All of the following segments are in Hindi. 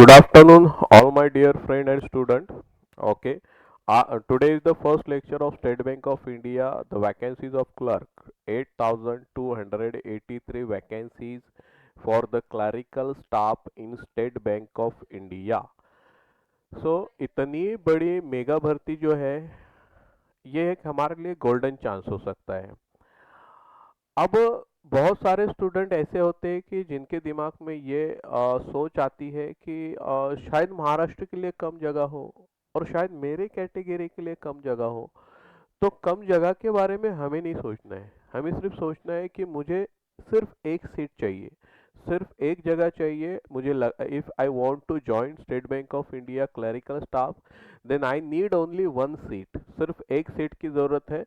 Good afternoon, all my dear friend and student. Okay, today is the first lecture of State Bank of India. The vacancies of clerk 8,283 vacancies for the clerical staff in State Bank of India. इतनी बड़ी मेगा भर्ती जो है ये एक हमारे लिए गोल्डन चांस हो सकता है। अब बहुत सारे स्टूडेंट ऐसे होते हैं कि जिनके दिमाग में ये सोच आती है कि शायद महाराष्ट्र के लिए कम जगह हो और शायद मेरे कैटेगरी के लिए कम जगह हो। तो कम जगह के बारे में हमें नहीं सोचना है, हमें सिर्फ सोचना है कि मुझे सिर्फ एक सीट चाहिए, सिर्फ एक जगह चाहिए। मुझे if I want to join State Bank of India clerical staff then I need only one seat, सिर्फ एक सीट की ज़रूरत है।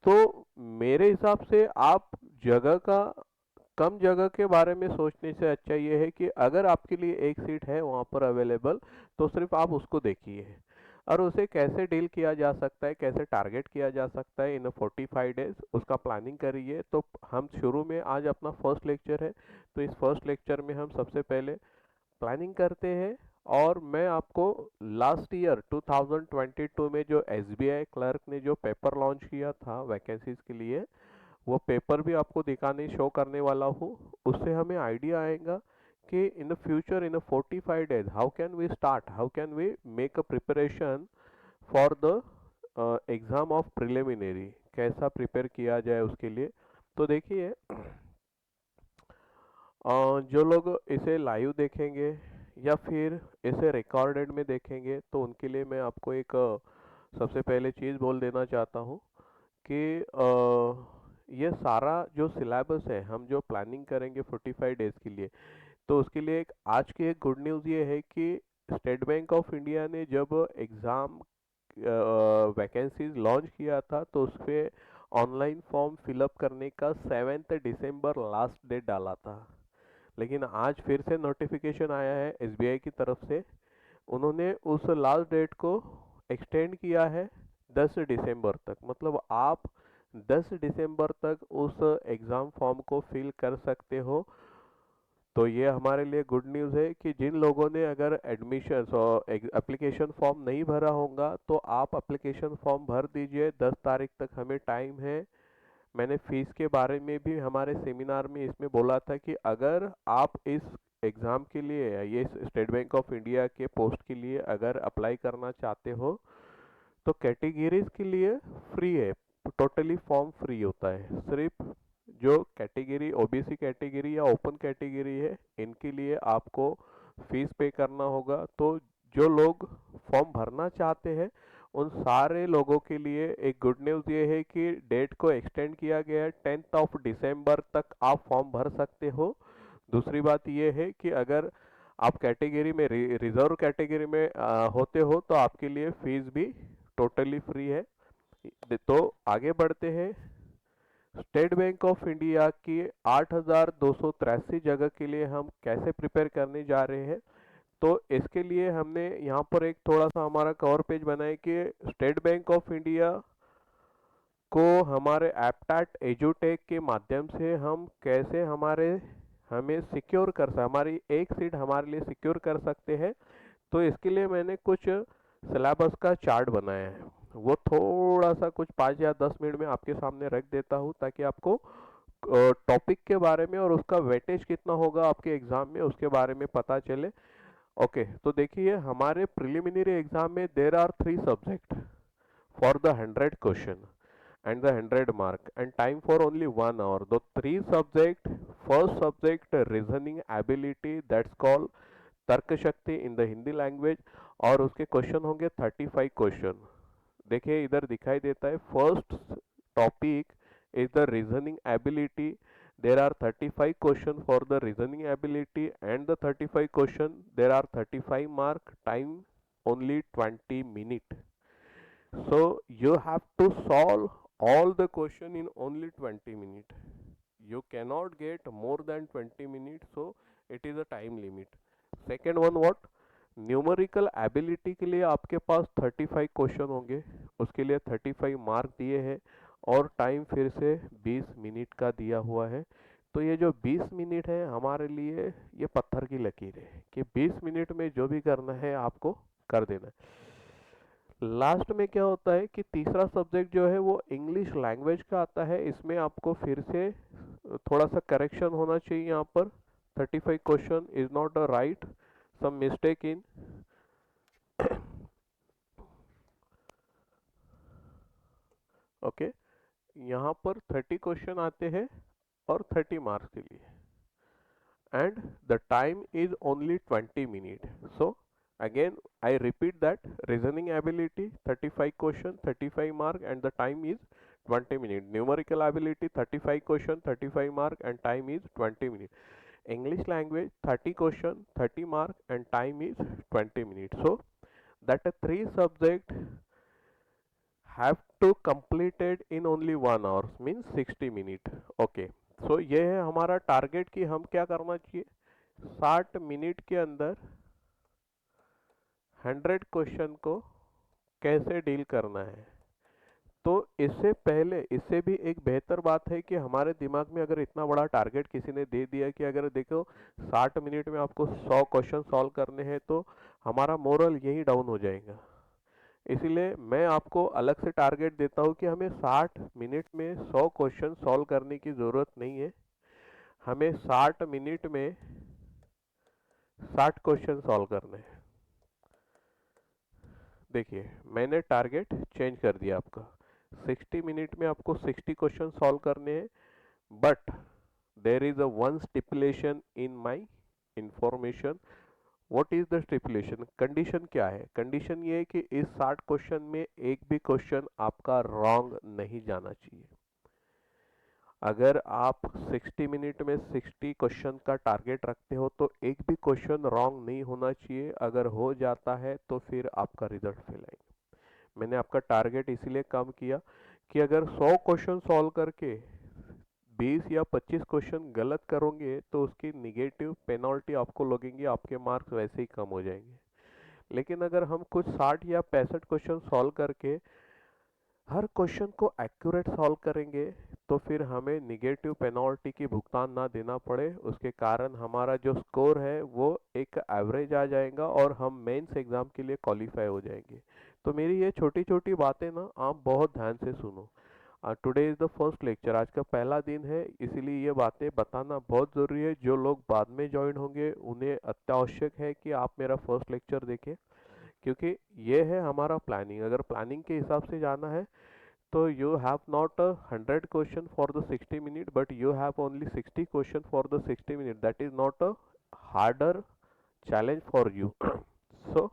तो मेरे हिसाब से आप जगह का कम जगह के बारे में सोचने से अच्छा ये है कि अगर आपके लिए एक सीट है वहाँ पर अवेलेबल तो सिर्फ आप उसको देखिए और उसे कैसे डील किया जा सकता है, कैसे टारगेट किया जा सकता है इन 45 डेज, उसका प्लानिंग करिए। तो हम शुरू में आज अपना फर्स्ट लेक्चर है, तो इस फर्स्ट लेक्चर में हम सबसे पहले प्लानिंग करते हैं। और मैं आपको लास्ट ईयर 2022 में जो एसबीआई क्लर्क ने जो पेपर लॉन्च किया था वैकेंसीज के लिए, वो पेपर भी आपको दिखाने शो करने वाला हूँ। उससे हमें आइडिया आएगा कि in the future in 45 days how can we start, how can we make a preparation for the exam of preliminary, कैसा प्रिपेयर किया जाए उसके लिए। तो देखिए, जो लोग इसे लाइव देखेंगे या फिर इसे रिकॉर्डेड में देखेंगे तो उनके लिए मैं आपको एक सबसे पहले चीज़ बोल देना चाहता हूँ कि ये सारा जो सिलेबस है, हम जो प्लानिंग करेंगे 45 डेज के लिए, तो उसके लिए एक आज की एक गुड न्यूज़ ये है कि स्टेट बैंक ऑफ इंडिया ने जब एग्ज़ाम वैकेंसीज लॉन्च किया था तो उस पर ऑनलाइन फॉर्म फिलअप करने का 7 दिसंबर लास्ट डेट डाला था। लेकिन आज फिर से नोटिफिकेशन आया है एसबीआई की तरफ से, उन्होंने उस लास्ट डेट को एक्सटेंड किया है 10 दिसंबर तक। मतलब आप 10 दिसंबर तक उस एग्ज़ाम फॉर्म को फिल कर सकते हो। तो ये हमारे लिए गुड न्यूज़ है कि जिन लोगों ने अगर एडमिशन्स और एप्लीकेशन फॉर्म नहीं भरा होगा तो आप एप्लीकेशन फॉर्म भर दीजिए, 10 तारीख तक हमें टाइम है। मैंने फीस के बारे में भी हमारे सेमिनार में इसमें बोला था कि अगर आप इस एग्ज़ाम के लिए, ये स्टेट बैंक ऑफ इंडिया के पोस्ट के लिए अगर अप्लाई करना चाहते हो तो कैटेगरीज के लिए फ्री है, टोटली फॉर्म फ्री होता है। सिर्फ जो कैटेगरी ओबीसी कैटेगरी या ओपन कैटेगरी है इनके लिए आपको फीस पे करना होगा। तो जो लोग फॉर्म भरना चाहते हैं उन सारे लोगों के लिए एक गुड न्यूज़ ये है कि डेट को एक्सटेंड किया गया है, 10 दिसंबर तक आप फॉर्म भर सकते हो। दूसरी बात ये है कि अगर आप कैटेगरी में रिजर्व कैटेगरी में होते हो तो आपके लिए फीस भी टोटली फ्री है। तो आगे बढ़ते हैं। स्टेट बैंक ऑफ इंडिया की 8,283 जगह के लिए हम कैसे प्रिपेयर करने जा रहे हैं, तो इसके लिए हमने यहाँ पर एक थोड़ा सा हमारा कवर पेज बनाया कि स्टेट बैंक ऑफ इंडिया को हमारे एप्टैट एजुटेक के माध्यम से हम कैसे हमें सिक्योर हमारी एक सीट हमारे लिए सिक्योर कर सकते हैं। तो इसके लिए मैंने कुछ सिलेबस का चार्ट बनाया है, वो थोड़ा सा कुछ 5 या 10 मिनट में आपके सामने रख देता हूँ ताकि आपको टॉपिक के बारे में और उसका वेटेज कितना होगा आपके एग्जाम में उसके बारे में पता चले। ओके, तो देखिए हमारे प्रिलिमिनरी एग्जाम में there are 3 subject for the 100 question and the 100 mark and time for only 1 hour. The 3 subject, first subject reasoning ability, that's called तर्क शक्ति इन द हिंदी लैंग्वेज, और उसके क्वेश्चन होंगे 35 क्वेश्चन। देखिए इधर दिखाई देता है first topic is the reasoning ability. There are 35 question for the reasoning ability and the 35 question there are 35 mark, time only 20 minutes. So you have to solve all the question in only 20 minutes. You cannot get more than 20 minutes, so it is a time limit. Second one what? Numerical ability के लिए आपके पास 35 क्वेश्चन होंगे, उसके लिए 35 मार्क दिए हैं और टाइम फिर से 20 मिनट का दिया हुआ है। तो ये जो 20 मिनट है हमारे लिए ये पत्थर की लकीर है कि 20 मिनट में जो भी करना है आपको कर देना है। लास्ट में क्या होता है कि तीसरा सब्जेक्ट जो है वो इंग्लिश लैंग्वेज का आता है। इसमें आपको फिर से थोड़ा सा करेक्शन होना चाहिए यहाँ पर। 35 question is not a right, some mistake in. Okay, यहाँ पर 30 क्वेश्चन आते हैं और 30 मार्क्स के लिए, and the time is only 20 minutes. So again I repeat that: reasoning ability 35 question 35 mark and the time is 20 minutes. Numerical ability 35 question 35 mark and time is 20 minutes. English language 30 question 30 mark and time is 20 minutes. So that three subject have to completed in only 1 hour, means 60 minute. Okay, so ये है हमारा टारगेट कि हम क्या करना चाहिए। 60 मिनट के अंदर 100 क्वेश्चन को कैसे डील करना है। तो इससे पहले, इससे भी एक बेहतर बात है कि हमारे दिमाग में अगर इतना बड़ा टारगेट किसी ने दे दिया कि अगर देखो 60 मिनट में आपको 100 क्वेश्चन सॉल्व करने हैं, तो हमारा मोरल यही डाउन हो जाएगा। इसलिए मैं आपको अलग से टारगेट देता हूँ कि हमें 60 मिनट में 100 क्वेश्चन सॉल्व करने की ज़रूरत नहीं है। हमें 60 मिनट में 60 क्वेश्चन सॉल्व करने हैं। देखिए मैंने टारगेट चेंज कर दिया आपका। 60 मिनट में आपको 60 क्वेश्चन सॉल्व करने हैं, but there is a one stipulation in my information. What is the stipulation? Condition क्या है? कंडीशन ये है कि इस 60 क्वेश्चन में एक भी क्वेश्चन आपका रॉन्ग नहीं जाना चाहिए। अगर आप 60 मिनट में 60 क्वेश्चन का टारगेट रखते हो तो एक भी क्वेश्चन रॉन्ग नहीं होना चाहिए। अगर हो जाता है तो फिर आपका रिजल्ट फेल आएगा। मैंने आपका टारगेट इसीलिए कम किया कि अगर 100 क्वेश्चन सॉल्व करके 20 या 25 क्वेश्चन गलत करोगे तो उसकी निगेटिव पेनल्टी आपको लगेंगी, आपके मार्क्स वैसे ही कम हो जाएंगे। लेकिन अगर हम कुछ 60 या 65 क्वेश्चन सॉल्व करके हर क्वेश्चन को एक्यूरेट सॉल्व करेंगे तो फिर हमें निगेटिव पेनल्टी की भुगतान ना देना पड़े। उसके कारण हमारा जो स्कोर है वो एक एवरेज आ जाएगा और हम मेंस एग्जाम के लिए क्वालिफाई हो जाएंगे। तो मेरी ये छोटी छोटी बातें ना आप बहुत ध्यान से सुनो। Today is the first lecture, आज का पहला दिन है, इसीलिए ये बातें बताना बहुत ज़रूरी है। जो लोग बाद में ज्वाइन होंगे उन्हें अत्यावश्यक है कि आप मेरा फर्स्ट लेक्चर देखें, क्योंकि ये है हमारा प्लानिंग। अगर प्लानिंग के हिसाब से जाना है तो you have not a 100 question for the 60 minute, but you have only 60 question for the 60 minute. That is not a harder challenge for you. So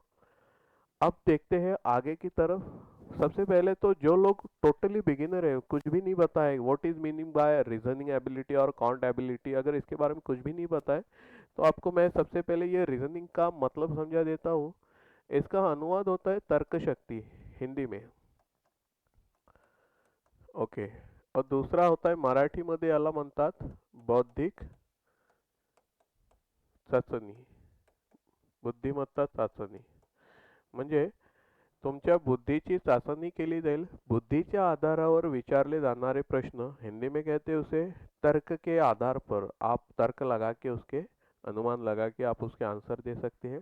अब देखते हैं आगे की तरफ। सबसे पहले तो जो लोग टोटली बिगिनर है, कुछ भी नहीं पता है what is meaning bye reasoning ability और काउंट एबिलिटी, अगर इसके बारे में कुछ भी नहीं पता है तो आपको मैं सबसे पहले ये रीजनिंग का मतलब समझा देता हूँ। इसका अनुवाद होता है तर्क शक्ति हिंदी में। ओके, और दूसरा होता है मराठीमध्ये याला म्हणतात बौद्धिक चाचणी, बुद्धिमत्ता चाचणी। म्हणजे तुमच्या बुद्धीची चाचणी केली जाईल। बुद्धीच्या आधारावर विचारले जाणारे प्रश्न, हिंदी में कहते हैं उसे तर्क के आधार पर, आप तर्क लगा के उसके अनुमान लगा के आप उसके आंसर दे सकते हैं।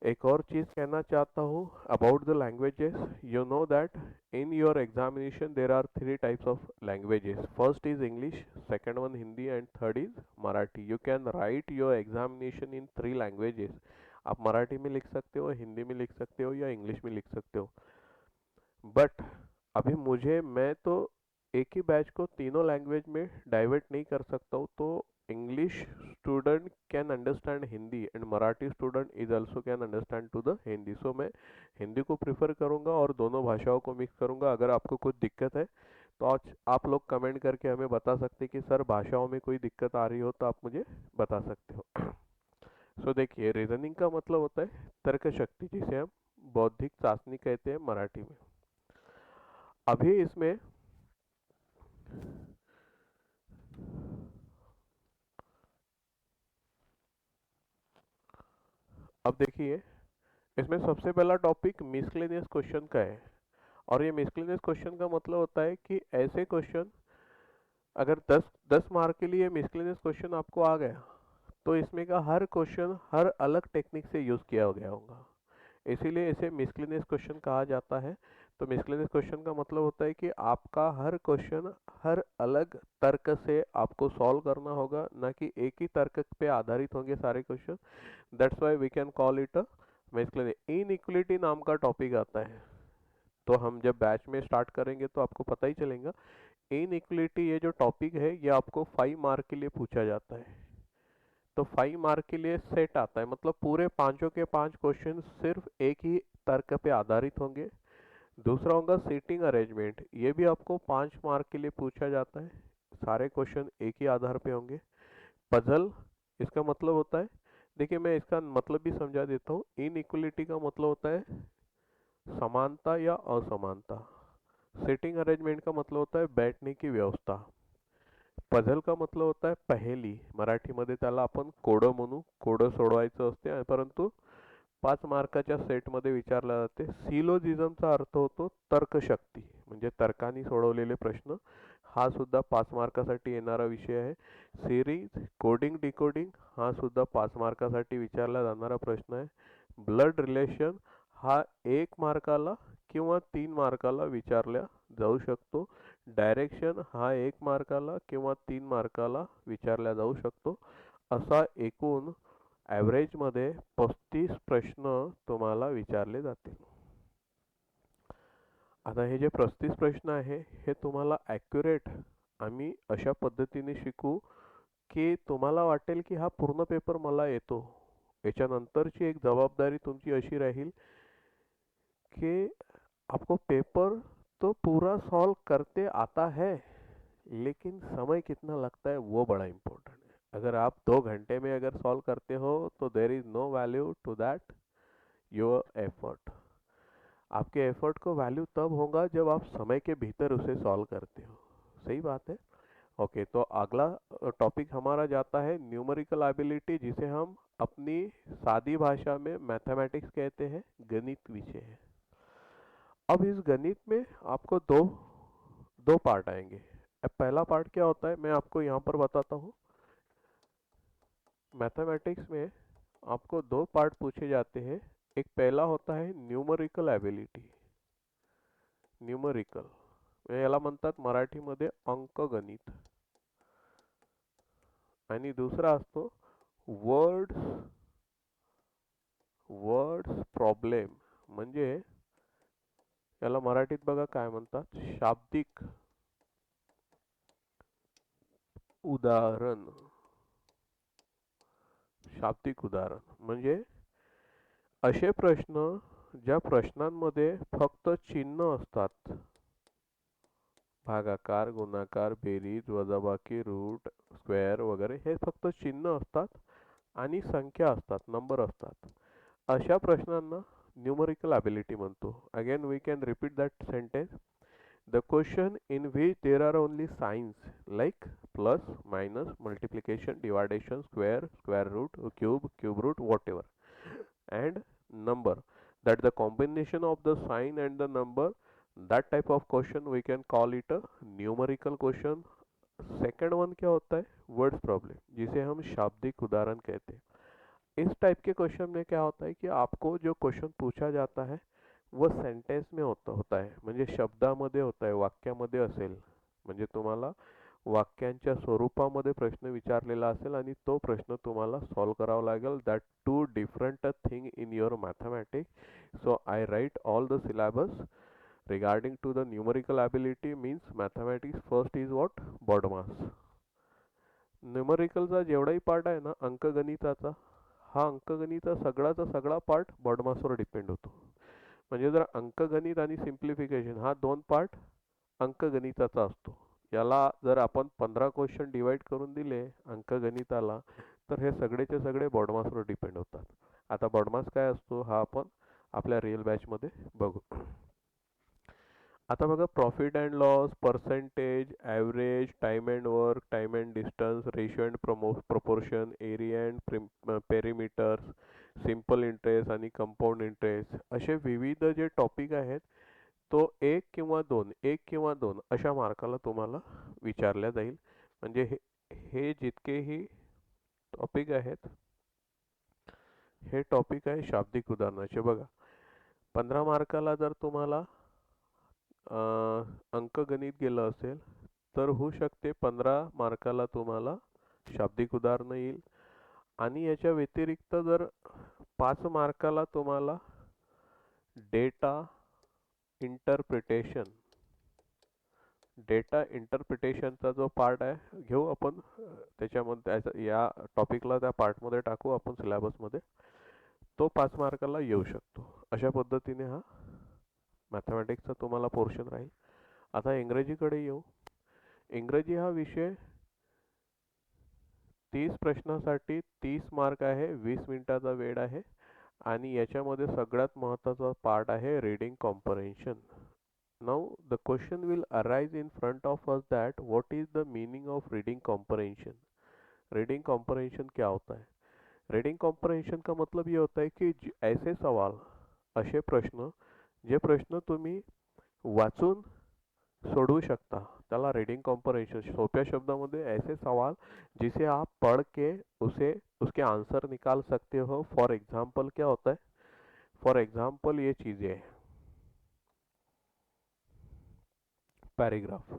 एक और चीज़ कहना चाहता हूँ about the languages. You know that in your examination there are three types of languages. First is English, second one Hindi, and third is Marathi. You can write your examination in three languages. आप मराठी में लिख सकते हो, हिंदी में लिख सकते हो या इंग्लिश में लिख सकते हो। बट अभी मैं तो एक ही बैच को तीनों लैंग्वेज में डाइवर्ट नहीं कर सकता हूँ। तो English student can understand Hindi and Marathi student is also can understand to the Hindi. So मैं हिंदी को प्रिफर करूँगा और दोनों भाषाओं को मिक्स करूँगा। अगर आपको कुछ दिक्कत है तो आज आप लोग कमेंट करके हमें बता सकते हैं कि सर भाषाओं में कोई दिक्कत आ रही हो तो आप मुझे बता सकते हो। सो देखिए, रीजनिंग का मतलब होता है तर्क शक्ति, जिसे हम बौद्धिक चाशनी कहते हैं मराठी में। अभी इसमें अब देखिए, इसमें सबसे पहला टॉपिक मिसलेनियस क्वेश्चन का है। और ये मिसलेनियस क्वेश्चन का मतलब होता है कि ऐसे क्वेश्चन अगर 10 मार्क के लिए मिसलेनियस क्वेश्चन आपको आ गया तो इसमें का हर क्वेश्चन हर अलग टेक्निक से यूज किया गया होगा, इसीलिए इसे मिसलेनियस क्वेश्चन कहा जाता है। तो मिसलेनियस क्वेश्चन का मतलब होता है कि आपका हर क्वेश्चन हर अलग तर्क से आपको सॉल्व करना होगा, ना कि एक ही तर्क पे आधारित होंगे सारे question. That's why we can call it a miscellaneous. Inequality नाम का टॉपिक आता है, तो हम जब बैच में स्टार्ट करेंगे तो आपको पता ही चलेगा। इनइक्वलिटी ये जो टॉपिक है ये आपको 5 मार्क के लिए पूछा जाता है। तो 5 मार्क के लिए सेट आता है, मतलब पूरे पांचों के पांच क्वेश्चन सिर्फ एक ही तर्क पे आधारित होंगे। दूसरा होगा सीटिंग अरेंजमेंट, ये भी आपको 5 मार्क के लिए पूछा जाता है, सारे क्वेश्चन एक ही आधार पे होंगे। पजल, इसका मतलब होता है, देखिए मैं इसका मतलब भी समझा देता हूँ। इनइक्वलिटी का मतलब होता है समानता या असमानता। सीटिंग अरेंजमेंट का मतलब होता है बैठने की व्यवस्था। पझल का मतलब होता है पहेली, मराठीमध्ये त्याला आपण कोडं म्हणू, कोडं सोडवायचं असते, परंतु 5 मार्काच्या सेटमध्ये विचारला जाते। सिलोजिझमचा अर्थ होतो तर्कशक्ती, म्हणजे तर्काने सोडवलेले प्रश्न, हा सुद्धा 5 मार्कासाठी येणारा विषय आहे। सिरीज कोडिंग डिकोडिंग हा सुद्धा 5 मार्कासाठी विचारला जाणारा प्रश्न आहे। ब्लड रिलेशन हा 1 मार्काला किंवा 3 मार्काला विचारला जाऊ शकतो। डायरेक्शन हा 1 मार्काला किंवा 3 मार्काला विचारला जाऊ शकतो। असा एकूण ॲव्हरेजमध्ये 35 प्रश्न तुम्हाला विचारले जातील। आता हे जे 35 प्रश्न आहे हे तुम्हाला ॲक्युरेट आम्ही अशा पद्धतीने शिकू की तुम्हाला वाटेल की हा पूर्ण पेपर मला येतो। याच्यानंतरची एक जबाबदारी तुमची अशी राहील कि आपको पेपर तो पूरा सॉल्व करते आता है, लेकिन समय कितना लगता है वो बड़ा इम्पोर्टेंट है। अगर आप 2 घंटे में अगर सॉल्व करते हो तो there is no value to that your effort. आपके एफर्ट को वैल्यू तब होगा जब आप समय के भीतर उसे सॉल्व करते हो। सही बात है। ओके, तो अगला टॉपिक हमारा जाता है न्यूमेरिकल एबिलिटी, जिसे हम अपनी सादी भाषा में मैथमेटिक्स कहते हैं, गणित विषय है। अब इस गणित में आपको दो दो पार्ट आएंगे। अब पहला पार्ट क्या होता है मैं आपको यहाँ पर बताता हूँ। मैथमेटिक्स में आपको 2 पार्ट पूछे जाते हैं। एक पहला होता है न्यूमरिकल एबिलिटी, न्यूमरिकल याला म्हणतात मराठीमध्ये अंकगणित, आणि दुसरा असतो वर्ड्स वर्ड्स प्रॉब्लेम, म्हणजे याला मराठीत बघा काय म्हणतात, शाब्दिक उदाहरण। शाब्दिक उदाहरण म्हणजे असे प्रश्न ज्या प्रश्नांमध्ये फक्त चिन्ह असतात, भागाकार गुणाकार बेरीज वजाबाकी रूट स्क्वेअर वगैरे हे फक्त चिन्ह असतात आणि संख्या असतात, नंबर असतात, अशा प्रश्नांना न्यूमरिकल ॲबिलिटी म्हणतो। Again we can repeat that sentence, the question in which there are only signs like plus, minus, multiplication, division, square, square root, cube root, whatever, and number, that the combination of the sign and the number, that type of question we can call it a numerical question। Second one क्या होता है, वर्ड्स प्रॉब्लम, जिसे हम शाब्दिक उदाहरण कहते हैं। इस टाइप के क्वेश्चन में क्या होता है कि आपको जो क्वेश्चन पूछा जाता है वो सेंटेन्स में होता है, म्हणजे शब्दामध्ये होता है, वाक्यामध्ये असेल, म्हणजे तुम्हाला वाक्यांच्या स्वरूपामध्ये प्रश्न विचारलेला असेल आणि तो प्रश्न तुम्हाला सॉल्व करावा लागेल। That two different thing in your mathematics. So I write all the syllabus regarding to the numerical ability means mathematics first is what, BODMAS। न्यूमरिकलचा जेवढाही पार्ट आहे ना अंकगणिताचा, हा अंकगणिता सगळाचा सगळा पार्ट बॉडमासवर डिपेंड होतो। म्हणजे जर अंकगणित आणि सिम्प्लिफिकेशन हा 2 पार्ट अंकगणिताचा असतो, याला जर आपण 15 क्वेश्चन डिवाइड करून दिले अंकगणिताला तर हे सगळेचे सगळे बॉडमासवर डिपेंड होतात। आता बॉडमास काय असतो हा आपण आपल्या रिअल बॅचमध्ये बघू। आता बघा, profit and loss, percentage, average, time and work, time and distance, ratio and proportion, area and perimeters, simple interest आणि कंपाऊंड इंटरेस्ट, असे विविध जे टॉपिक आहेत तो एक किंवा दोन अशा मार्काला तुम्हाला विचारल्या जाईल। म्हणजे हे जितकेही टॉपिक आहेत, हे टॉपिक आहे शाब्दिक उदाहरणाचे. बघा, 15 मार्काला जर तुम्हाला अंकगणित गेलं असेल तर होऊ शकते 15 मार्काला तुम्हाला शाब्दिक उदाहरणं येईल. आणि याच्या व्यतिरिक्त जर 5 मार्काला तुम्हाला डेटा इंटरप्रिटेशन, डेटा इंटरप्रिटेशनचा जो पार्ट आहे घेऊ आपण, त्याच्यामध्ये या टॉपिकला त्या पार्टमध्ये टाकू आपण सिलेबसमध्ये, तो 5 मार्काला येऊ शकतो. अशा पद्धतीने हा मॅथमॅटिक्सचा तुम्हाला पोर्शन राहील. आता इंग्रजीकडे येऊ. इंग्रजी हा विषय 30 प्रश्नासाठी 30 मार्क आहे, 20 मिनिटाचा वेळ आहे आणि याच्यामध्ये सगळ्यात महत्त्वाचा पार्ट आहे reading कॉम्प्रहेन्शन. Now the question will arise in front of us that what is the meaning of reading comprehension? Reading comprehension क्या होता है? रीडिंग कॉम्प्रहेन्शन का मतलब ये होता है कि ऐसे सवाल, असे प्रश्न, जे प्रश्न तुम्ही वाचून सोडवू शकता, त्याला रीडिंग कॉम्प्रहेन्शन. सोप्या शब्दामध्ये ऐसे सवाल जिसे आप पढ़ के उसे उसके आंसर निकाल सकते हो. फॉर एग्जाम्पल क्या होता है? फॉर एग्जाम्पल ये चीज़ें हैं, पैराग्राफ.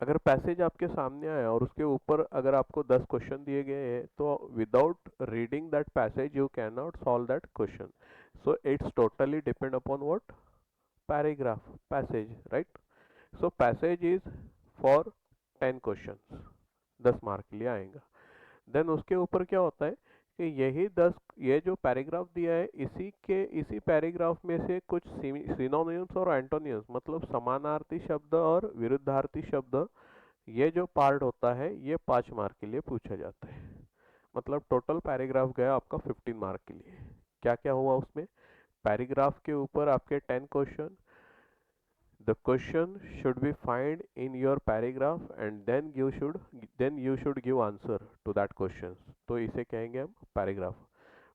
अगर पैसेज आपके सामने आया और उसके ऊपर अगर आपको 10 क्वेश्चन दिए गए हैं तो without reading that passage you can not solve that question. So it's totally depend upon what? Paragraph, passage, right. So passage is for 10 question, 10 mark के लिए आएगा. देन उसके ऊपर क्या होता है कि यही 10, ये जो पैराग्राफ दिया है इसी पैराग्राफ में से कुछ सिनोनिम्स और एंटोनिम्स, मतलब समानार्थी शब्द और विरुद्धार्थी शब्द, ये जो पार्ट होता है ये 5 मार्क के लिए पूछा जाता है. मतलब टोटल पैराग्राफ गया आपका 15 मार्क के लिए. क्या क्या हुआ उसमें? पैराग्राफ के ऊपर आपके 10 question, the question should be find in your paragraph and then you should give answer to that questions. तो इसे कहेंगे हम पैराग्राफ.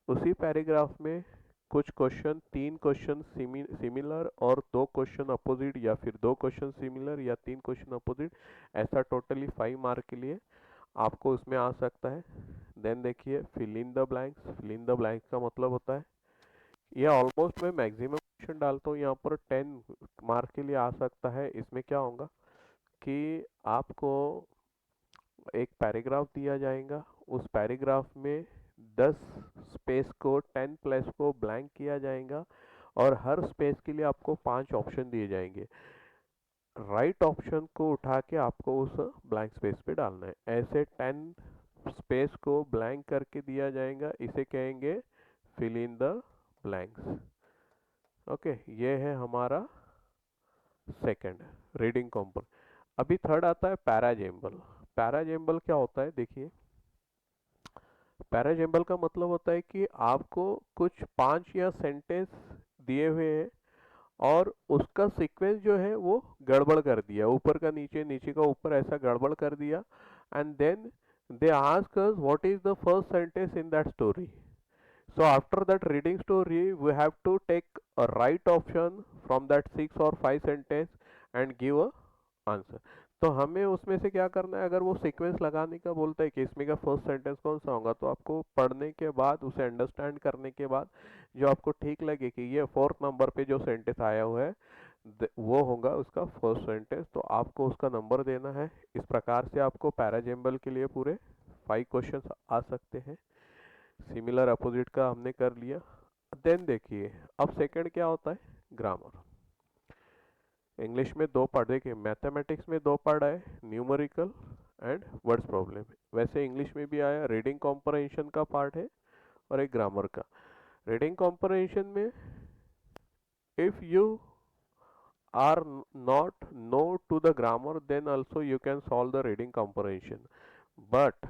उसी पैराग्राफ में कुछ क्वेश्चन, 3 क्वेश्चन सिमिलर और 2 क्वेश्चन अपोजिट, या फिर 2 क्वेश्चन सिमिलर या 3 क्वेश्चन अपोजिट, ऐसा टोटली 5 मार्क के लिए आपको उसमें आ सकता है. देन देखिए fill in the blanks. Fill in the blanks का मतलब होता है, ये ऑलमोस्ट मैं मैक्सिमम क्वेश्चन डालता हूँ यहाँ पर 10 मार्क के लिए आ सकता है. इसमें क्या होगा कि आपको एक पैराग्राफ दिया जाएगा, उस पैराग्राफ में 10 स्पेस को 10 प्लस को ब्लैंक किया जाएगा और हर स्पेस के लिए आपको 5 ऑप्शन दिए जाएंगे. राइट ऑप्शन को उठा के आपको उस ब्लैंक स्पेस पे डालना है. ऐसे 10 स्पेस को ब्लैंक करके दिया जाएगा, इसे कहेंगे fill in the blanks. Okay, ये है हमारा सेकंड रीडिंग कॉम्पोनेंट. अभी थर्ड आता है पैराजेम्बल. पैराजेम्बल क्या होता है? देखिए, पैराजेम्बल का मतलब होता है कि आपको कुछ 5 या सेंटेंस दिए हुए हैं और उसका सीक्वेंस जो है वो गड़बड़ कर दिया, ऊपर का नीचे, नीचे का ऊपर, ऐसा गड़बड़ कर दिया. And then they ask us what is the first sentence in that story. So after that reading story, we have to take a right option from that 6 or 5 sentence and give a answer. तो हमें उसमें से क्या करना है? अगर वो सीक्वेंस लगाने का बोलता है कि इसमें का फर्स्ट सेंटेंस कौन सा होगा, तो आपको पढ़ने के बाद, उसे अंडरस्टैंड करने के बाद जो आपको ठीक लगे कि ये 4th नंबर पे जो सेंटेंस आया हुआ है वो होगा उसका फर्स्ट सेंटेंस, तो आपको उसका नंबर देना है. इस प्रकार से आपको पैराजेम्बल के लिए पूरे 5 क्वेश्चन आ सकते हैं. सिमिलर अपोजिट का हमने कर लिया. देन देखिए अब सेकंड क्या होता है? ग्रामर. इंग्लिश में 2 पार्ट, देखिए मैथमेटिक्स में 2 पार्ट आए, न्यूमेरिकल एंड वर्ड्स प्रॉब्लम. वैसे इंग्लिश में भी आया, रीडिंग कॉम्प्रहेंशन का पार्ट है और एक ग्रामर का. रीडिंग कॉम्प्रहेंशन में if you are not know to the grammar then also you can solve the reading comprehension, but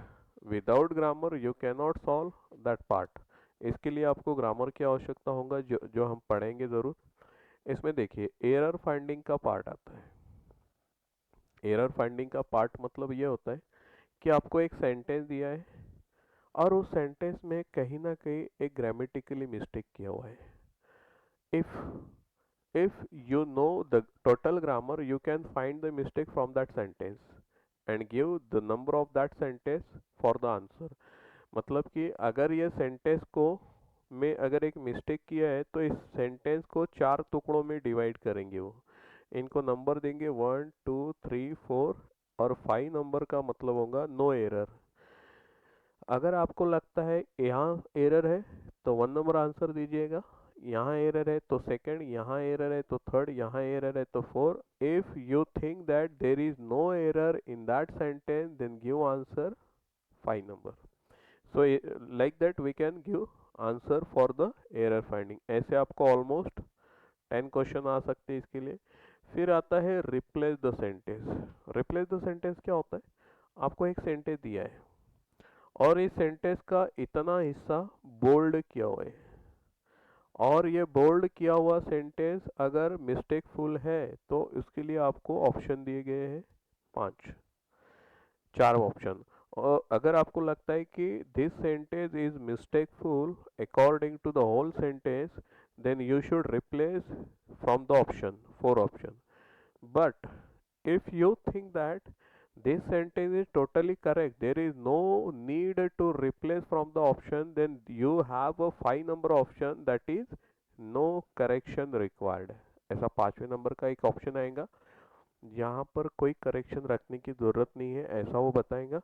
without grammar you can not solve that part. इसके लिए आपको ग्रामर की आवश्यकता होगा, जो हम पढ़ेंगे ज़रूर. इसमें देखिए एरर फाइंडिंग का पार्ट आता है. एरर फाइंडिंग का पार्ट मतलब ये होता है कि आपको एक सेंटेंस दिया है और उस सेंटेंस में कहीं ना कहीं एक ग्रामेटिकली मिस्टेक किया हुआ है. If if you know the total grammar you can find the mistake from that sentence. and give the number of that sentence for the answer। मतलब कि अगर ये सेंटेंस को में अगर एक मिस्टेक किया है तो इस सेंटेंस को 4 टुकड़ों में डिवाइड करेंगे वो, इनको नंबर देंगे 1 2 3 4 और 5 नंबर का मतलब होगा नो एरर। अगर आपको लगता है यहाँ एरर है तो 1 नंबर आंसर दीजिएगा, यहाँ एरर है तो सेकंड, यहाँ एरर है तो थर्ड, यहाँ एरर है तो four. If you think that there is no error in that sentence then give answer 5 number. So like that we can give answer for the error finding. ऐसे आपको ऑलमोस्ट 10 क्वेश्चन आ सकते हैं इसके लिए। फिर आता है replace the sentence. Replace the sentence क्या होता है? आपको एक सेंटेंस दिया है और इस सेंटेंस का इतना हिस्सा बोल्ड किया हुआ है, और ये बोल्ड किया हुआ सेंटेंस अगर मिस्टेकफुल है तो उसके लिए आपको ऑप्शन दिए गए हैं 4 ऑप्शन। और अगर आपको लगता है कि this sentence is mistakeful according to the whole sentence then you should replace from the option 4 option. But if you think that this sentence is totally correct, there is no need to replace from the option, then you have a 5 number option that is no correction required। ऐसा 5वें नंबर का एक ऑप्शन आएगा यहाँ पर कोई करेक्शन रखने की ज़रूरत नहीं है, ऐसा वो बताएगा।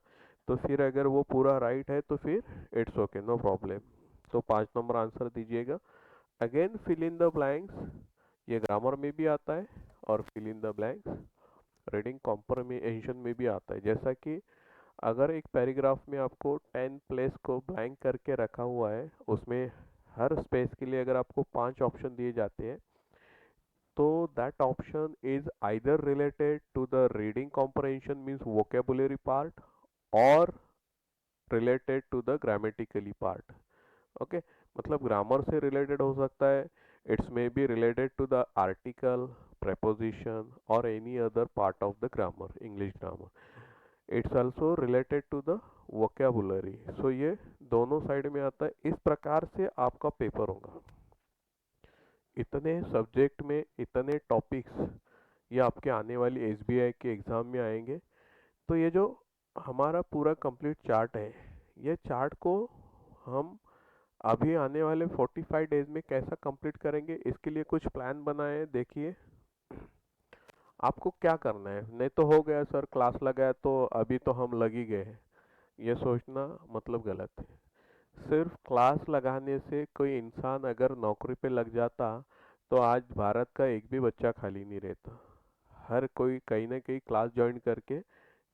तो फिर अगर वो पूरा राइट है तो फिर इट्स ओके, नो प्रॉब्लम। तो 5 नंबर आंसर दीजिएगा। Again fill in the blanks, ये ग्रामर में भी आता है और fill in the blanks reading comprehension में भी आता है। जैसा कि अगर एक पैराग्राफ में आपको 10 प्लेस को ब्लैंक करके रखा हुआ है, उसमें हर स्पेस के लिए अगर आपको 5 ऑप्शन दिए जाते हैं तो that option is either related to the reading comprehension means vocabulary part और related to the grammatically part. Okay, मतलब ग्रामर से रिलेटेड हो सकता है, it's may be related to the article, preposition or any other part of the grammar, English grammar। It's also related to the vocabulary। So ये दोनों साइड में आता है। इस प्रकार से आपका पेपर होगा। इतने सब्जेक्ट में इतने टॉपिक्स ये आपके आने वाली एसबीआई के एग्ज़ाम में आएंगे। तो ये जो हमारा पूरा कंप्लीट चार्ट है, ये चार्ट को हम अभी आने वाले 45 डेज में कैसा कंप्लीट करेंगे, इसके लिए कुछ प्लान बनाए। देखिए आपको क्या करना है। नहीं तो हो गया सर क्लास लगाया तो अभी तो हम लग ही गए हैं, ये सोचना मतलब गलत है। सिर्फ क्लास लगाने से कोई इंसान अगर नौकरी पे लग जाता तो आज भारत का एक भी बच्चा खाली नहीं रहता। हर कोई कहीं ना कहीं क्लास ज्वाइन करके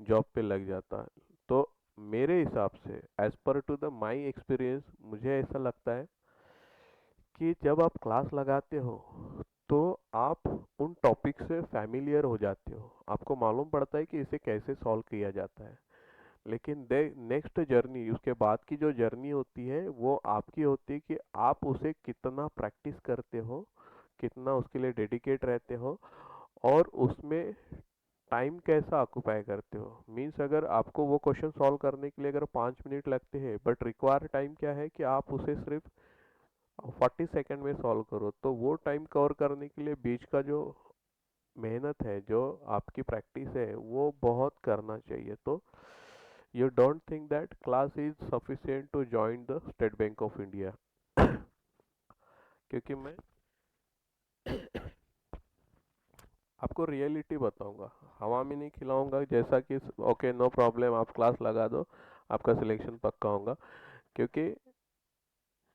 जॉब पे लग जाता। तो मेरे हिसाब से as per to the my experience मुझे ऐसा लगता है कि जब आप क्लास लगाते हो तो आप उन टॉपिक से फैमिलियर हो जाते हो, आपको मालूम पड़ता है कि इसे कैसे सॉल्व किया जाता है। लेकिन नेक्स्ट जर्नी, उसके बाद की जो जर्नी होती है वो आपकी होती है कि आप उसे कितना प्रैक्टिस करते हो, कितना उसके लिए डेडिकेट रहते हो और उसमें टाइम कैसा ऑक्यूपाई करते हो। मीन्स अगर आपको वो क्वेश्चन सॉल्व करने के लिए अगर 5 मिनट लगते हैं बट रिक्वायर टाइम क्या है कि आप उसे सिर्फ 40 सेकेंड में सॉल्व करो, तो वो टाइम कवर करने के लिए बीच का जो मेहनत है, जो आपकी प्रैक्टिस है, वो बहुत करना चाहिए। तो you don't think that class is sufficient to join the State Bank of India. क्योंकि मैं आपको रियलिटी बताऊंगा, हवा में नहीं खिलाऊंगा जैसा कि ओके नो प्रॉब्लम आप क्लास लगा दो आपका सिलेक्शन पक्का होगा। क्योंकि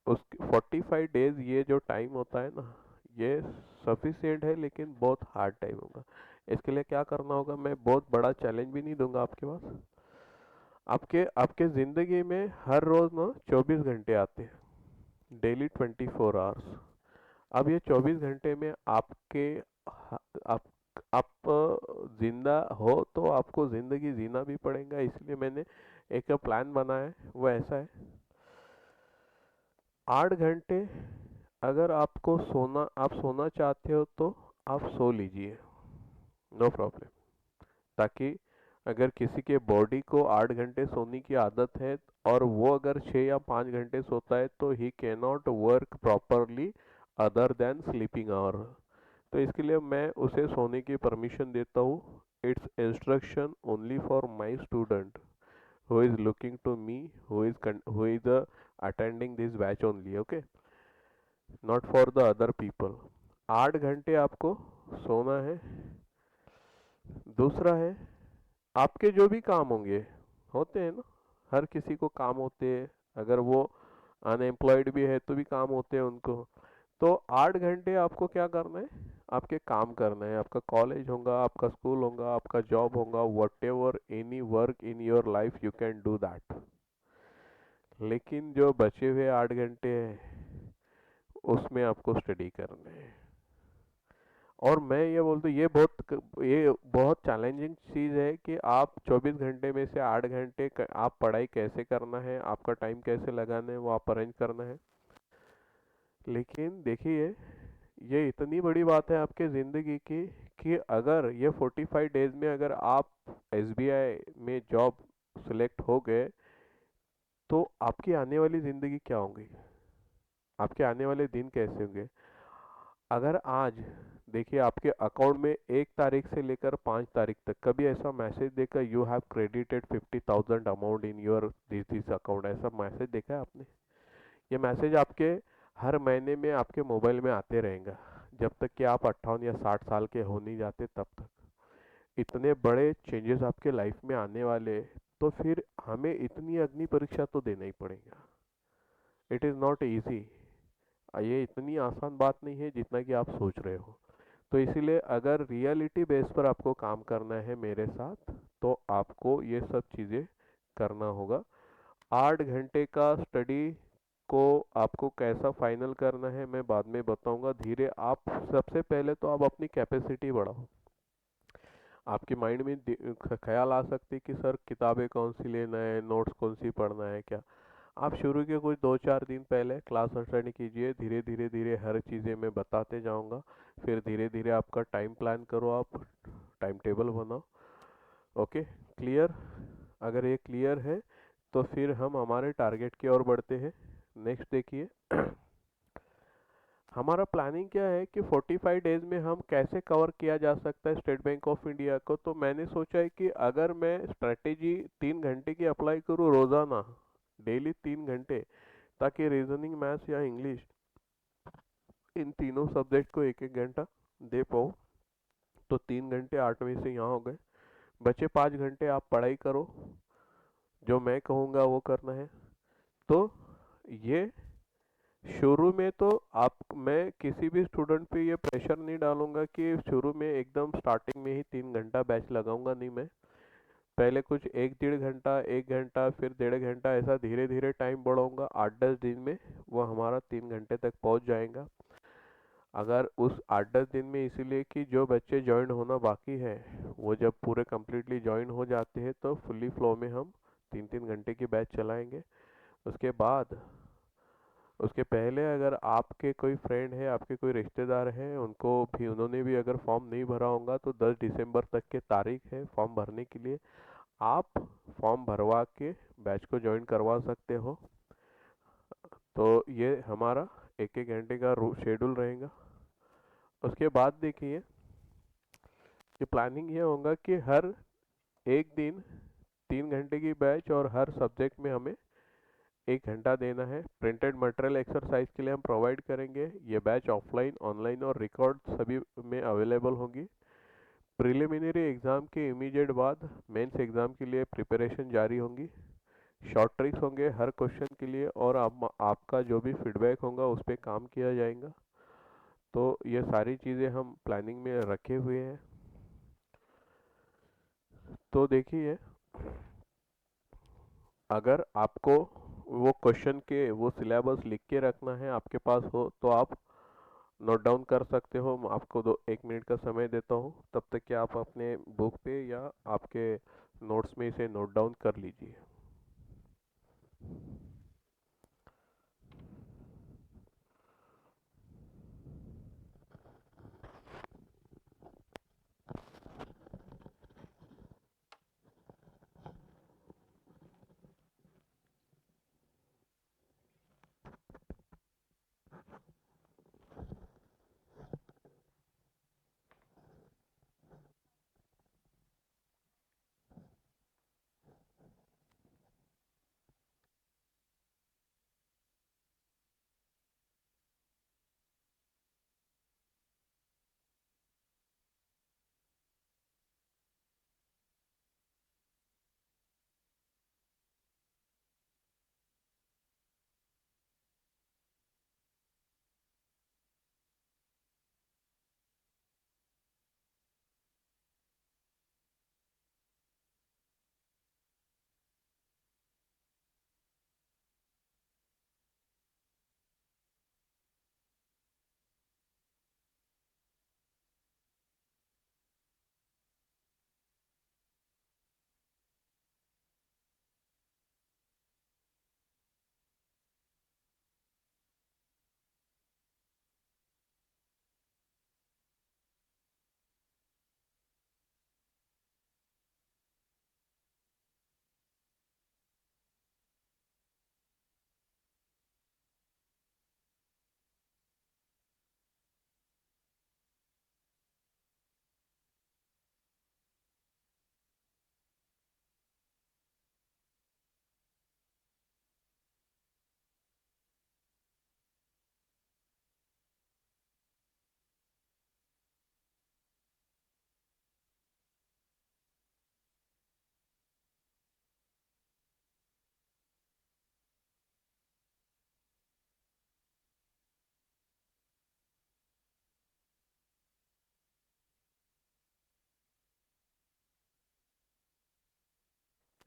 उस 45 डेज ये जो टाइम होता है ना, ये सफिशिएंट है लेकिन बहुत हार्ड टाइम होगा। इसके लिए क्या करना होगा, मैं बहुत बड़ा चैलेंज भी नहीं दूंगा आपके पास। आपके आपके ज़िंदगी में हर रोज़ ना 24 घंटे आते हैं, डेली 24 आवर्स। अब ये 24 घंटे में आपके आप आप जिंदा हो तो आपको ज़िंदगी जीना भी पड़ेगा। इसलिए मैंने एक प्लान बनाया है, वो ऐसा है 8 घंटे अगर आपको सोना, आप सोना चाहते हो तो आप सो लीजिए, नो प्रॉब्लम। ताकि अगर किसी के बॉडी को 8 घंटे सोने की आदत है और वो अगर 6 या 5 घंटे सोता है तो he can not work properly other than sleeping hour. तो इसके लिए मैं उसे सोने की परमिशन देता हूँ। It's instruction only for my student who is looking to me, who is attending this batch only, okay, not for the other people. 8 घंटे आपको सोना है। दूसरा है, आपके जो भी काम होंगे, होते हैं ना, हर किसी को काम होते हैं, अगर वो अनएम्प्लॉयड भी है तो भी काम होते हैं उनको। तो 8 घंटे आपको क्या करना है, आपके काम करना है। आपका कॉलेज होगा, आपका स्कूल होगा, आपका जॉब होगा, what ever any work in your life you can do that. लेकिन जो बचे हुए 8 घंटे हैं उसमें आपको स्टडी करना है। और मैं ये बोलता हूँ ये बहुत चैलेंजिंग चीज़ है कि आप 24 घंटे में से 8 घंटे आप पढ़ाई कैसे करना है, आपका टाइम कैसे लगाना है, वो आप अरेंज करना है। लेकिन देखिए, ये इतनी बड़ी बात है आपके ज़िंदगी की कि अगर ये 45 डेज में अगर आप एसबीआई में जॉब सिलेक्ट हो गए तो आपकी आने वाली ज़िंदगी क्या होगी, आपके आने वाले दिन कैसे होंगे। अगर आज देखिए आपके अकाउंट में 1 तारीख से लेकर 5 तारीख तक कभी ऐसा मैसेज देखा, you have credited 50,000 amount in your this account, ऐसा मैसेज देखा है आपने? ये मैसेज आपके हर महीने में आपके मोबाइल में आते रहेगा जब तक कि आप 58 या 60 साल के हो नहीं जाते तब तक। इतने बड़े चेंजेस आपके लाइफ में आने वाले, तो फिर हमें इतनी अग्नि परीक्षा तो देना ही पड़ेगा। It is not easy. ये इतनी आसान बात नहीं है जितना कि आप सोच रहे हो। तो इसीलिए अगर रियलिटी बेस पर आपको काम करना है मेरे साथ, तो आपको ये सब चीज़ें करना होगा। 8 घंटे का स्टडी को आपको कैसा फाइनल करना है मैं बाद में बताऊंगा। धीरे आप सबसे पहले तो आप अपनी कैपेसिटी बढ़ाओ। आपके माइंड में ख्याल आ सकते कि सर किताबें कौन सी लेना है, नोट्स कौन सी पढ़ना है क्या। आप शुरू के कुछ 2-4 दिन पहले क्लास अटेंड कीजिए, धीरे धीरे धीरे हर चीज़ें मैं बताते जाऊंगा। फिर धीरे धीरे आपका टाइम प्लान करो, आप टाइम टेबल बनाओ। Okay, clear? अगर ये क्लियर है तो फिर हम हमारे टारगेट की ओर बढ़ते हैं। नेक्स्ट देखिए, हमारा प्लानिंग क्या है कि 45 डेज में हम कैसे कवर किया जा सकता है स्टेट बैंक ऑफ इंडिया को। तो मैंने सोचा है कि अगर मैं स्ट्रेटेजी 3 घंटे की अप्लाई करूँ रोज़ाना, डेली 3 घंटे, ताकि रीजनिंग, मैथ्स या इंग्लिश, इन तीनों सब्जेक्ट को एक एक घंटा दे पाऊँ, तो 3 घंटे 8वें से यहाँ हो गए। बचे 5 घंटे आप पढ़ाई करो, जो मैं कहूँगा वो करना है। तो ये शुरू में तो आप, मैं किसी भी स्टूडेंट पे ये प्रेशर नहीं डालूंगा कि शुरू में एकदम स्टार्टिंग में ही 3 घंटा बैच लगाऊंगा, नहीं। मैं पहले कुछ 1-1.5 घंटा, 1 घंटा, फिर 1.5 घंटा, ऐसा धीरे धीरे टाइम बढ़ाऊंगा। 8-10 दिन में वो हमारा 3 घंटे तक पहुंच जाएगा। अगर उस 8-10 दिन में, इसीलिए कि जो बच्चे ज्वाइन होना बाकी है वो जब पूरे कम्प्लीटली ज्वाइन हो जाते हैं तो फुल्ली फ्लो में हम 3-3 घंटे की बैच चलाएंगे। उसके बाद, उसके पहले अगर आपके कोई फ्रेंड है, आपके कोई रिश्तेदार है, उनको भी, उन्होंने भी अगर फॉर्म नहीं भरा होगा तो 10 दिसंबर तक के तारीख है फॉर्म भरने के लिए। आप फॉर्म भरवा के बैच को ज्वाइन करवा सकते हो। तो ये हमारा 1-1 घंटे का शेड्यूल रहेगा। उसके बाद देखिए कि प्लानिंग ये होगा कि हर एक दिन 3 घंटे की बैच और हर सब्जेक्ट में हमें 1 घंटा देना है। प्रिंटेड मटेरियल एक्सरसाइज के लिए हम प्रोवाइड करेंगे। ये बैच ऑफलाइन, ऑनलाइन और रिकॉर्ड सभी में अवेलेबल होगी। प्रिलिमिनरी एग्ज़ाम के इमीडिएट बाद मेंस एग्ज़ाम के लिए प्रिपरेशन जारी होंगी। शॉर्ट ट्रिक्स होंगे हर क्वेश्चन के लिए, और आपका जो भी फीडबैक होगा उस पर काम किया जाएगा। तो ये सारी चीज़ें हम प्लानिंग में रखे हुए हैं। तो देखिए, अगर आपको वो क्वेश्चन के वो सिलेबस लिख के रखना है, आपके पास हो तो आप नोट डाउन कर सकते हो। मैं आपको 1 मिनट का समय देता हूँ, तब तक कि आप अपने बुक पे या आपके नोट्स में इसे नोट डाउन कर लीजिए।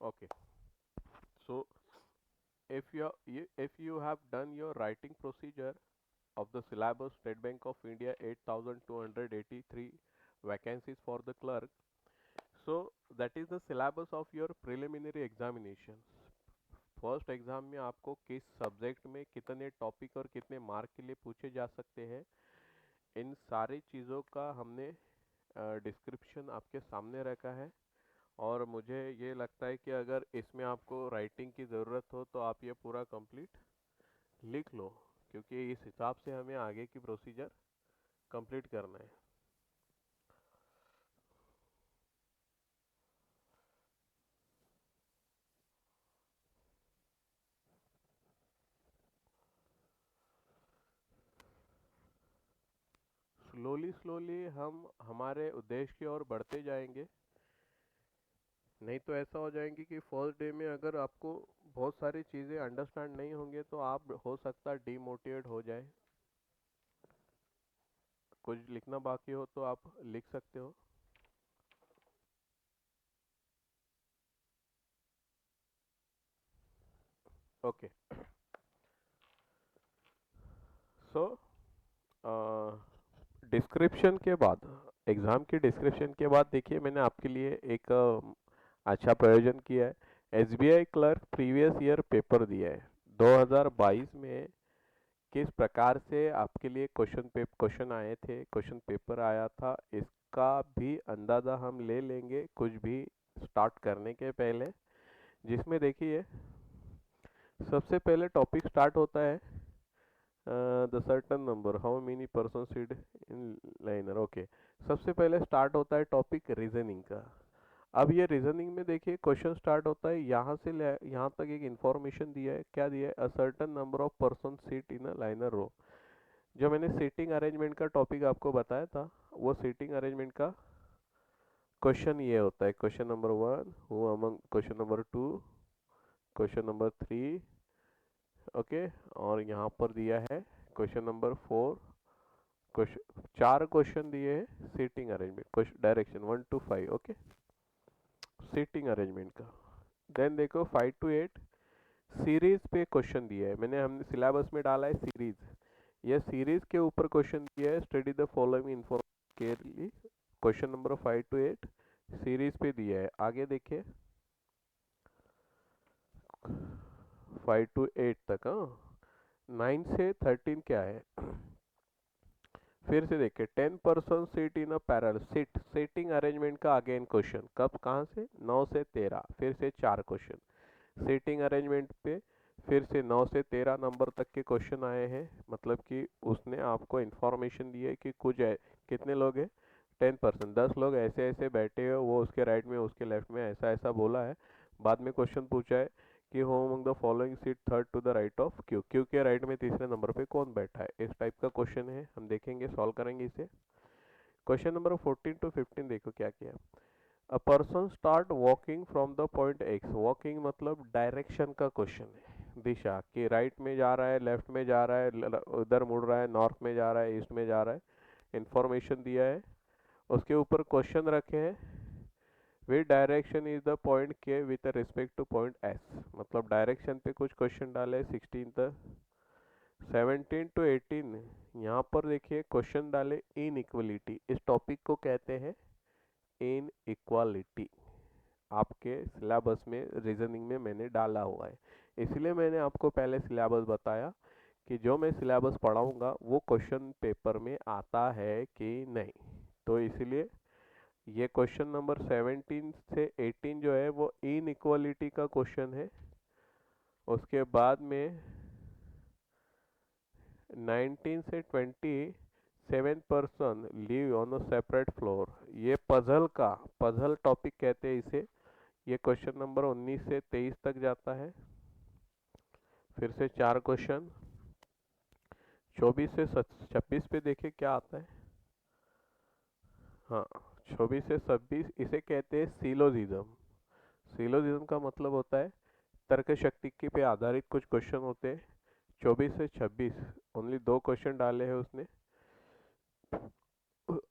Okay. So if you have done your writing procedure of the syllabus State Bank of India 8283 vacancies for the clerk, so that is the syllabus of your preliminary examinations. First exam में आपको किस सब्जेक्ट में कितने टॉपिक और कितने मार्क के लिए पूछे जा सकते हैं, इन सारी चीज़ों का हमने डिस्क्रिप्शन आपके सामने रखा है। और मुझे ये लगता है कि अगर इसमें आपको राइटिंग की ज़रूरत हो तो आप ये पूरा कंप्लीट लिख लो, क्योंकि इस हिसाब से हमें आगे की प्रोसीजर कंप्लीट करना है। स्लोली स्लोली हम हमारे उद्देश्य की ओर बढ़ते जाएंगे। नहीं तो ऐसा हो जाएंगे कि फर्स्ट डे में अगर आपको बहुत सारी चीज़ें अंडरस्टैंड नहीं होंगे तो आप हो सकता है डीमोटिवेट हो जाए। कुछ लिखना बाकी हो तो आप लिख सकते हो। ओके। सो डिस्क्रिप्शन के बाद, एग्ज़ाम की डिस्क्रिप्शन के बाद देखिए मैंने आपके लिए एक अच्छा प्रयोजन किया है। SBI clerk previous year paper दिया है 2022 में। किस प्रकार से आपके लिए क्वेश्चन आए थे, क्वेश्चन पेपर आया था, इसका भी अंदाज़ा हम ले लेंगे कुछ भी स्टार्ट करने के पहले। जिसमें देखिए सबसे पहले टॉपिक स्टार्ट होता है the certain number how many person seed in liner. Okay. सबसे पहले स्टार्ट होता है टॉपिक रीजनिंग का। अब ये रीजनिंग में देखिए क्वेश्चन स्टार्ट होता है यहाँ से यहाँ तक एक इंफॉर्मेशन दिया है। क्या दिया है? A certain number of person sit in a linear row. जो मैंने सीटिंग अरेंजमेंट का टॉपिक आपको बताया था, वो सीटिंग अरेंजमेंट का क्वेश्चन ये होता है। Question number 1 who among, question number 2, question number 3। Okay. और यहाँ पर दिया है क्वेश्चन नंबर 4। क्वेश्चन, चार क्वेश्चन दिए हैं seating arrangement, question direction 1 to 5। Okay, seating arrangement का। देन देखो 5 to 8 सीरीज पे क्वेश्चन दिया है। हमने सिलेबस में डाला है सीरीज। यह सीरीज के ऊपर क्वेश्चन दिया है। Study the following information केयरली। Question number 5 to 8 series पे दिया है। आगे देखिए 5 to 8 तक। हाँ, 9 से 13 क्या है? फिर से देखिए 10% seat in a parallel seat, seating arrangement का अगेन क्वेश्चन। कब, कहाँ से? 9 से 13, फिर से चार क्वेश्चन सीटिंग अरेंजमेंट पे। फिर से 9 से 13 नंबर तक के क्वेश्चन आए हैं। मतलब कि उसने आपको इन्फॉर्मेशन दी है कि कितने लोग हैं? 10%, 10 लोग ऐसे ऐसे बैठे हो, वो उसके राइट में उसके लेफ्ट में ऐसा ऐसा बोला है। बाद में क्वेश्चन पूछा है कि who among the following seat third to the right of Q, Q के राइट में तीसरे नंबर पे कौन बैठा है। इस टाइप का क्वेश्चन है, हम देखेंगे, सॉल्व करेंगे इसे। क्वेश्चन नंबर 14 to 15 देखो क्या किया। A person start walking from the point x. Walking मतलब डायरेक्शन का क्वेश्चन है, दिशा कि राइट में जा रहा है, लेफ्ट में जा रहा है, उधर मुड़ रहा है, नॉर्थ में जा रहा है, ईस्ट में जा रहा है। इंफॉर्मेशन दिया है, उसके ऊपर क्वेश्चन रखे हैं। वे direction is the point K with respect to point S. मतलब डायरेक्शन पे कुछ क्वेश्चन डाले 16 तक। 17 to 18 यहाँ पर देखिए क्वेश्चन डाले इन इक्वलिटी। इस टॉपिक को कहते हैं इन इक्वालिटी। आपके सिलेबस में रीजनिंग में मैंने डाला हुआ है, इसलिए मैंने आपको पहले सिलेबस बताया कि जो मैं सिलेबस पढ़ाऊंगा वो क्वेश्चन पेपर में आता है कि नहीं। तो इसलिए ये क्वेश्चन नंबर 17 से 18 जो है वो इन इक्वालिटी का क्वेश्चन है। उसके बाद में 19 से 20 7% live on a separate floor. ये पजल टॉपिक कहते हैं इसे। ये क्वेश्चन नंबर 19 से 23 तक जाता है। फिर से चार क्वेश्चन 24 से 26 पे देखिए क्या आता है। हाँ, 24 से 26 इसे कहते हैं सिलोजिज्म। सिलोजिज्म का मतलब होता है तर्क शक्ति के पे आधारित कुछ क्वेश्चन होते हैं। 24 से 26 ओनली दो क्वेश्चन डाले हैं उसने।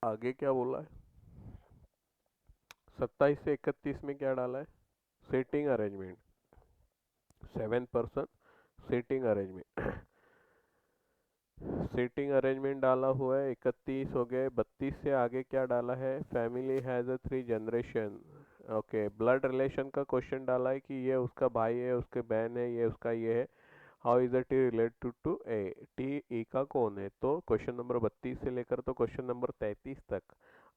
आगे क्या बोला है? 27 से 31 में क्या डाला है? Seating arrangement, 7% seating arrangement. Seating arrangement डाला हुआ है, 31 हो गए। 32 से आगे क्या डाला है, family has a 3 generation. Okay, blood relation का क्वेश्चन डाला है कि ये उसका भाई है, उसके बहन है, ये उसका ये है। How is the T related to A, T E का कौन है। तो क्वेश्चन नंबर 32 से लेकर तो क्वेश्चन नंबर 33 तक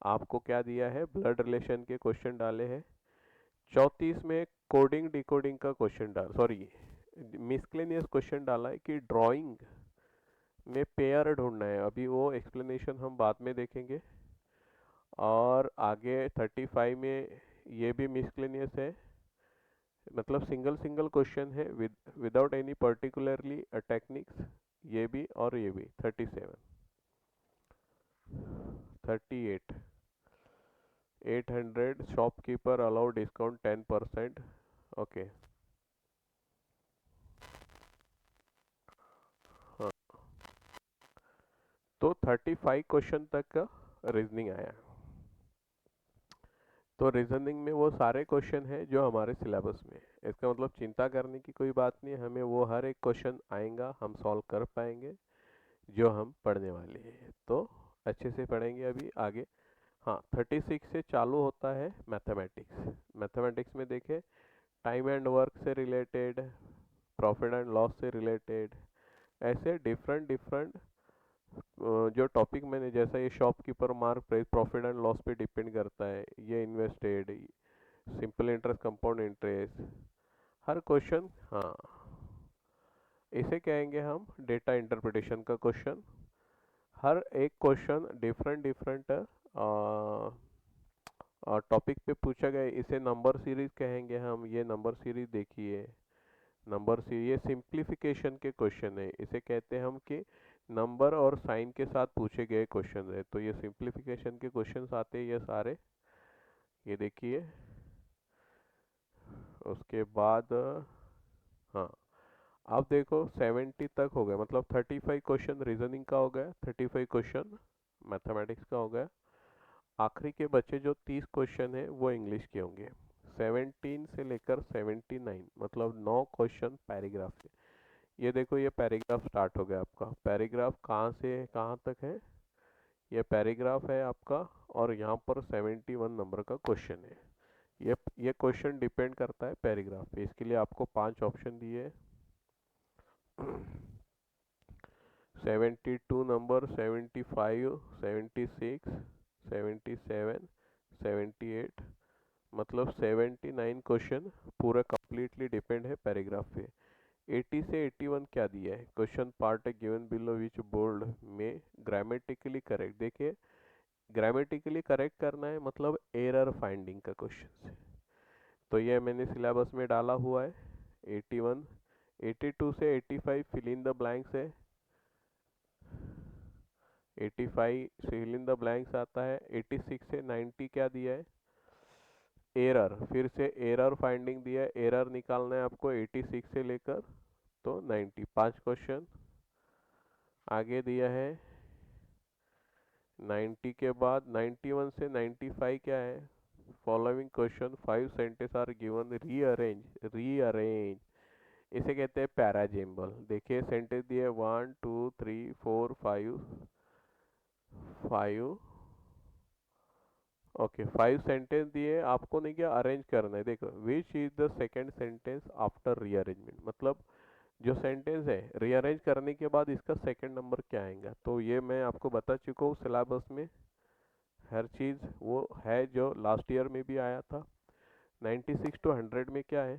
आपको क्या दिया है, ब्लड रिलेशन के क्वेश्चन डाले हैं। 34 में कोडिंग डिकोडिंग का क्वेश्चन डाल, सॉरी, मिसक्लेनियस क्वेश्चन डाला है कि ड्राइंग में पेयर ढूंढना है। अभी वो एक्सप्लेनेशन हम बाद में देखेंगे। और आगे 35 में ये भी मिसक्लेनियस है, मतलब सिंगल सिंगल क्वेश्चन है विदाउट एनी पर्टिकुलरली टेक्निक्स, ये भी और ये भी। 37, 38, 800 शॉपकीपर अलाउ डिस्काउंट 10%। ओके, हाँ, तो 35 क्वेश्चन तक का रीजनिंग आया। तो रीजनिंग में वो सारे क्वेश्चन हैं जो हमारे सिलेबस में है। इसका मतलब चिंता करने की कोई बात नहीं, हमें वो हर एक क्वेश्चन आएगा, हम सॉल्व कर पाएंगे जो हम पढ़ने वाले हैं। तो अच्छे से पढ़ेंगे अभी आगे। हाँ, 36 से चालू होता है मैथमेटिक्स। मैथमेटिक्स में देखें, टाइम एंड वर्क से रिलेटेड, प्रॉफिट एंड लॉस से रिलेटेड, ऐसे डिफरेंट डिफरेंट जो टॉपिक मैंने, जैसा ये shopkeeper mark price profit and loss पे डिपेंड करता है, ये invested, simple interest, compound interest, हर क्वेश्चन। हाँ, इसे कहेंगे हम डेटा इंटरप्रिटेशन का क्वेश्चन। हर एक क्वेश्चन डिफरेंट डिफरेंट टॉपिक पे पूछा गया, इसे नंबर सीरीज कहेंगे हम। ये नंबर सीरीज देखिए, नंबर सीरीज ये सिंप्लीफिकेशन के क्वेश्चन है, इसे कहते हैं हम कि नंबर और साइन के साथ पूछे गए क्वेश्चन है। तो ये सिंप्लीफिकेशन के क्वेश्चंस आते हैं ये सारे, ये देखिए। उसके बाद हाँ, अब देखो 70 तक हो गया, मतलब 35 क्वेश्चन रीजनिंग का हो गया, 35 क्वेश्चन मैथमेटिक्स का हो गया। आखिरी के बचे जो 30 क्वेश्चन है वो इंग्लिश के होंगे। 17 से लेकर 79, मतलब 9 क्वेश्चन पैराग्राफ के। ये देखो, ये पैराग्राफ स्टार्ट हो गया आपका। पैराग्राफ कहाँ से कहाँ तक है, ये पैराग्राफ है आपका, और यहाँ पर 71 नंबर का क्वेश्चन है। ये क्वेश्चन डिपेंड करता है पैराग्राफ पे। इसके लिए आपको 5 ऑप्शन दिए, 72 नंबर, 75, 76, 77, 78, मतलब 79 क्वेश्चन पूरा कंप्लीटली डिपेंड है पैराग्राफ पे। 80 से 81 क्या दिया है, क्वेश्चन पार्ट है गिवन बिलो विच बोर्ड में ग्रामेटिकली करेक्ट। देखिए, ग्रामेटिकली करेक्ट करना है, मतलब एरर फाइंडिंग का क्वेश्चन है। तो ये मैंने सिलेबस में डाला हुआ है। 81, 82 से 85 फिल इन द ब्लैंक्स है। 85 फिल इन द ब्लैंक्स आता है। 86 से 90 क्या दिया है, एरर, फिर से एरर फाइंडिंग दिया है, एरर निकालना है आपको 86 से लेकर तो 90, 5 क्वेश्चन। आगे दिया है 90 के बाद 91 से 95 क्या है, following question 5 sentence are given, rearrange, rearrange, इसे कहते हैं पैराजेम्बल। देखिए सेंटेंस दिए 1 2 3 4 5, 5, ओके, 5 सेंटेंस दिए आपको, नहीं क्या अरेंज करना है। देखो, which is the second sentence after rearrangement, मतलब जो सेंटेंस है रीअरेंज करने के बाद इसका सेकंड नंबर क्या आएगा। तो ये मैं आपको बता चुका हूँ सिलेबस में, हर चीज़ वो है जो लास्ट ईयर में भी आया था। 96 टू 100 में क्या है,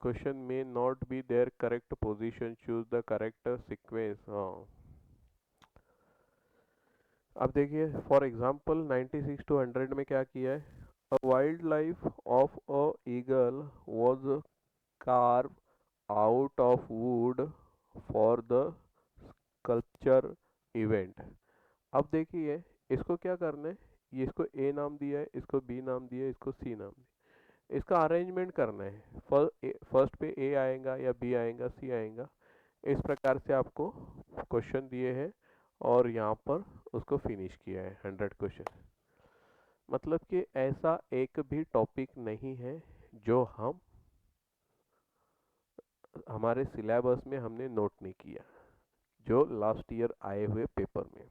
क्वेश्चन में not be their correct position, choose the correct sequence. हाँ, अब देखिए फॉर एग्जांपल 96 टू 100 में क्या किया है, a wild life of a eagle was carve out of wood for the sculpture event. अब देखिए इसको क्या करना है, ये इसको ए नाम दिया है, इसको बी नाम दिया है, इसको सी नाम दिया है। इसका अरेंजमेंट करना है, फर्स्ट पे ए आएगा या बी आएगा, सी आएगा, इस प्रकार से आपको क्वेश्चन दिए हैं और यहाँ पर उसको फिनिश किया है 100 क्वेश्चन। मतलब कि ऐसा एक भी टॉपिक नहीं है जो हम हमारे सिलेबस में हमने नोट नहीं किया, जो लास्ट ईयर आए हुए पेपर में।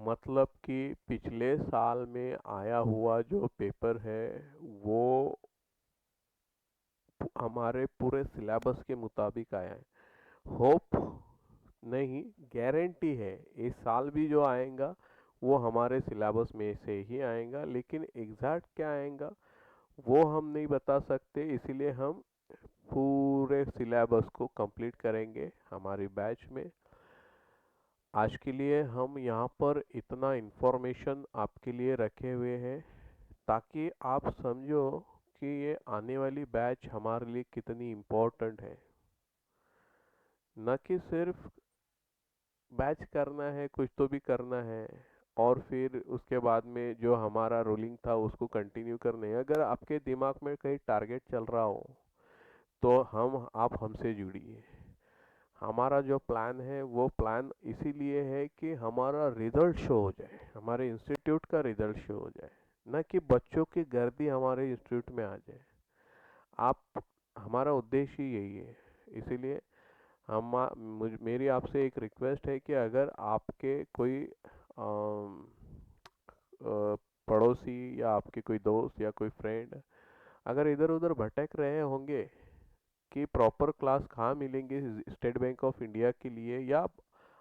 मतलब कि पिछले साल में आया हुआ जो पेपर है वो हमारे पूरे सिलेबस के मुताबिक आया है। होप नहीं, गारंटी है इस साल भी जो आएगा वो हमारे सिलेबस में से ही आएगा, लेकिन एग्जैक्ट क्या आएगा वो हम नहीं बता सकते। इसीलिए हम पूरे सिलेबस को कंप्लीट करेंगे हमारी बैच में। आज के लिए हम यहाँ पर इतना इन्फॉर्मेशन आपके लिए रखे हुए हैं ताकि आप समझो कि ये आने वाली बैच हमारे लिए कितनी इम्पोर्टेंट है। न कि सिर्फ बैच करना है, कुछ तो भी करना है और फिर उसके बाद में जो हमारा रोलिंग था उसको कंटिन्यू करना है। अगर आपके दिमाग में कहीं टारगेट चल रहा हो तो हम आप हमसे जुड़िए। हमारा जो प्लान है वो प्लान इसीलिए है कि हमारा रिजल्ट शो हो जाए, हमारे इंस्टीट्यूट का रिजल्ट शो हो जाए, न कि बच्चों की गर्दी हमारे इंस्टीट्यूट में आ जाए। आप हमारा उद्देश्य ही यही है। इसीलिए मेरी आपसे एक रिक्वेस्ट है कि अगर आपके कोई पड़ोसी या आपके कोई दोस्त या कोई फ्रेंड अगर इधर उधर भटक रहे होंगे कि प्रॉपर क्लास कहाँ मिलेंगे स्टेट बैंक ऑफ इंडिया के लिए या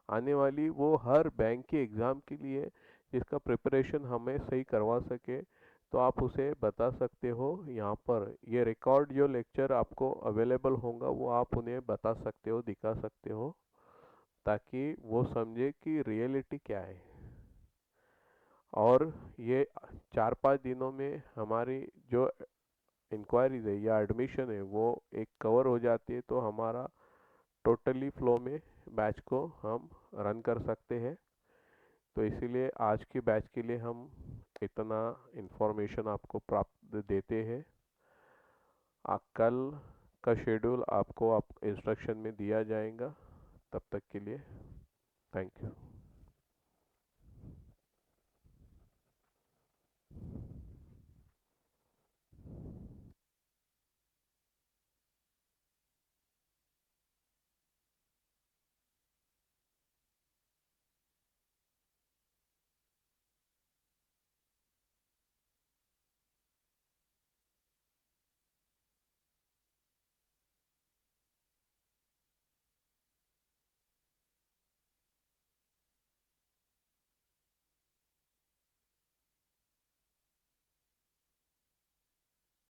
आने वाली वो हर बैंक की एग्ज़ाम के लिए जिसका प्रिपरेशन हमें सही करवा सके, तो आप उसे बता सकते हो। यहाँ पर ये रिकॉर्ड जो लेक्चर आपको अवेलेबल होगा वो आप उन्हें बता सकते हो, दिखा सकते हो, ताकि वो समझे कि रियलिटी क्या है। और ये 4-5 दिनों में हमारी जो इंक्वायरीज है या एडमिशन है वो एक कवर हो जाती है, तो हमारा टोटली फ्लो में बैच को हम रन कर सकते हैं। तो इसीलिए आज की बैच के लिए हम इतना इंफॉर्मेशन आपको प्राप्त देते हैं। कल का शेड्यूल आपको इंस्ट्रक्शन में दिया जाएगा। तब तक के लिए थैंक यू।